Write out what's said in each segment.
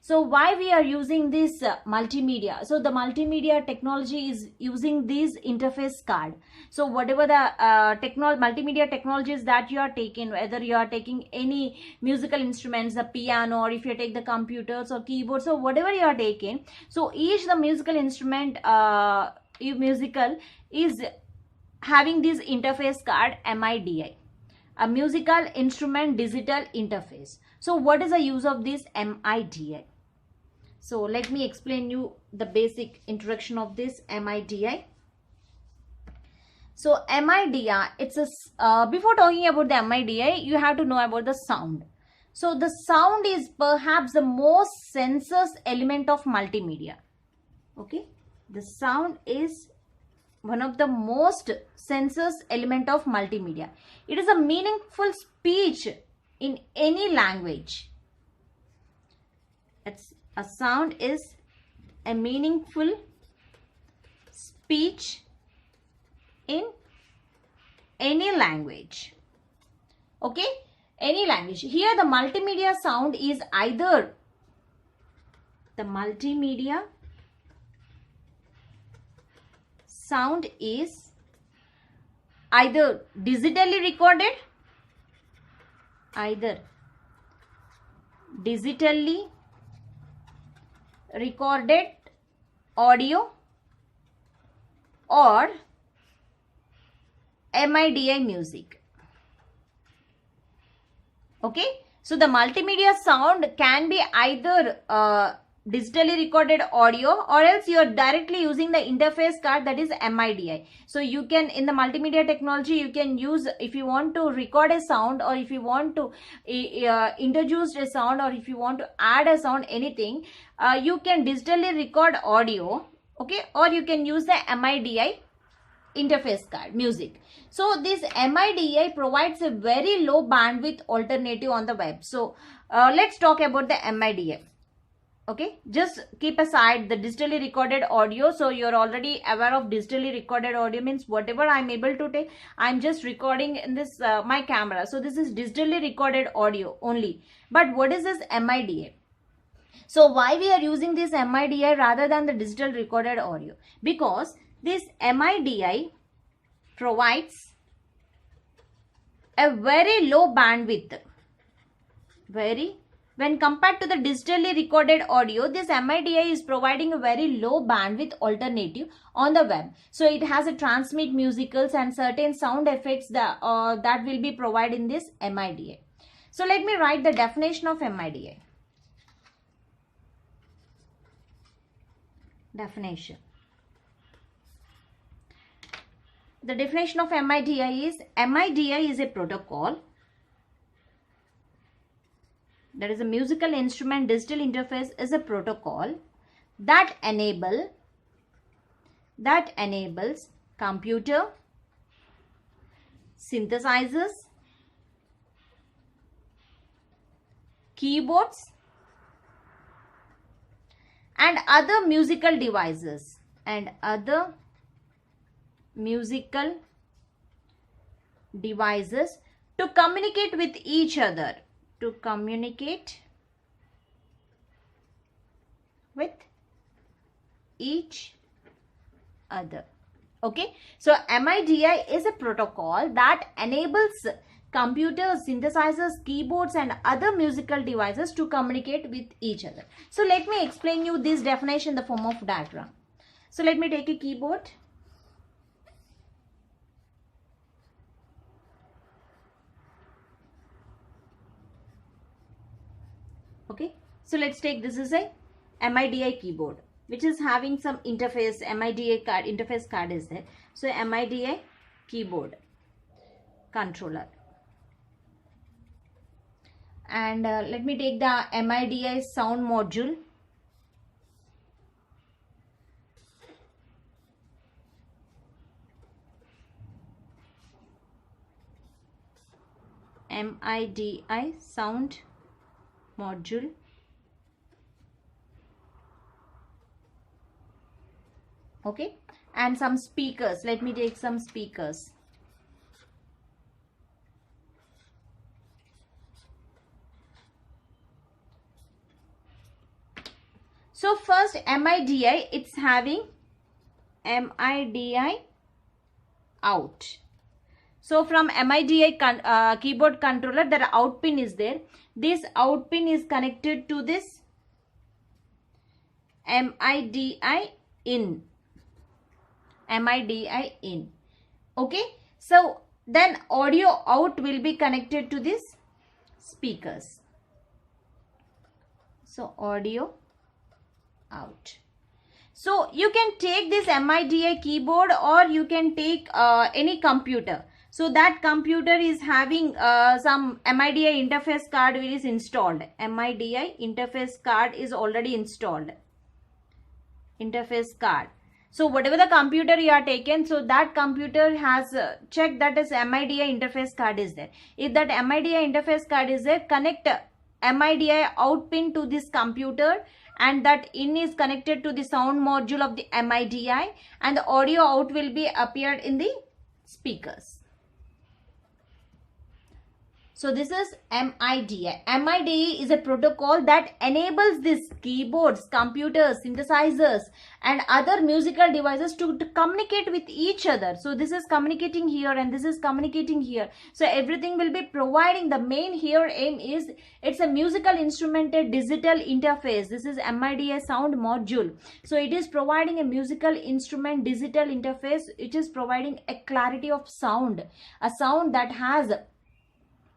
So why we are using this multimedia? So the multimedia technology is using this interface card. So whatever the multimedia technologies that you are taking, whether you are taking any musical instruments, the piano, or if you take the computers or keyboards, so whatever you are taking, so each the musical instrument musical is having this interface card MIDI, a musical instrument digital interface. So what is the use of this MIDI? So let me explain you the basic introduction of this MIDI. So MIDI, it's a before talking about the MIDI, you have to know about the sound. So the sound is perhaps the most sensuous element of multimedia. Okay, the sound is one of the most sensuous element of multimedia. It is a meaningful speech in any language. A sound is a meaningful speech in any language. Okay, any language. Here the multimedia sound is either the multimedia sound is either digitally recorded, audio, or MIDI music. Okay, so the multimedia sound can be either digitally recorded audio, or else you are directly using the interface card, that is MIDI. So you can, in the multimedia technology, you can use, if you want to record a sound, or if you want to introduce a sound, or if you want to add a sound, anything, you can digitally record audio, okay, or you can use the MIDI interface card music. So this MIDI provides a very low bandwidth alternative on the web. So let's talk about the MIDI. Okay, just keep aside the digitally recorded audio. So you're already aware of digitally recorded audio means whatever I'm able to take, I'm just recording in this my camera. So this is digitally recorded audio only. But what is this MIDI? So why we are using this MIDI rather than the digital recorded audio? Because this MIDI provides a very low bandwidth. When compared to the digitally recorded audio, this MIDI is providing a very low bandwidth alternative on the web. So it has a transmit musicals and certain sound effects that will be provided in this MIDI. So let me write the definition of MIDI. Definition. The definition of MIDI is a protocol, that is a musical instrument digital interface, is a protocol that enables computer, synthesizers, keyboards and other musical devices to communicate with each other, Okay, so MIDI is a protocol that enables computers, synthesizers, keyboards and other musical devices to communicate with each other. So let me explain you this definition in the form of diagram. So let me take a keyboard. Okay, so let's take, this is a MIDI keyboard which is having some interface, interface card is there. So MIDI keyboard controller, and let me take the MIDI sound module. MIDI sound module. Okay, and some speakers. Let me take some speakers. So first MIDI, it's having MIDI out. So from MIDI keyboard controller, the out pin is there. This out pin is connected to this MIDI in. MIDI in. Okay. So then audio out will be connected to this speakers. So audio out. So you can take this MIDI keyboard or you can take any computer. So that computer is having some MIDI interface card which is installed. MIDI interface card is already installed. Interface card. So whatever the computer you are taken, so that computer has checked that is MIDI interface card is there. If that MIDI interface card is there, connect MIDI out pin to this computer, and that in is connected to the sound module of the MIDI, and the audio out will be appeared in the speakers. So this is MIDI. MIDI is a protocol that enables these keyboards, computers, synthesizers and other musical devices to communicate with each other. So this is communicating here and this is communicating here. So everything will be providing, the main here aim is it's a musical instrumented digital interface. This is MIDI sound module. So it is providing a musical instrument digital interface. It is providing a clarity of sound, a sound that has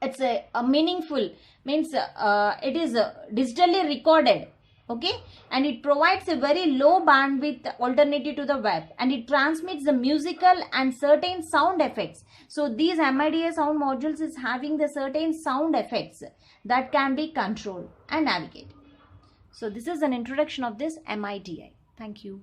it's a meaningful, means it is digitally recorded, okay, and it provides a very low bandwidth alternative to the web, and it transmits the musical and certain sound effects. So these MIDI sound modules is having the certain sound effects that can be controlled and navigated. So this is an introduction of this MIDI. Thank you.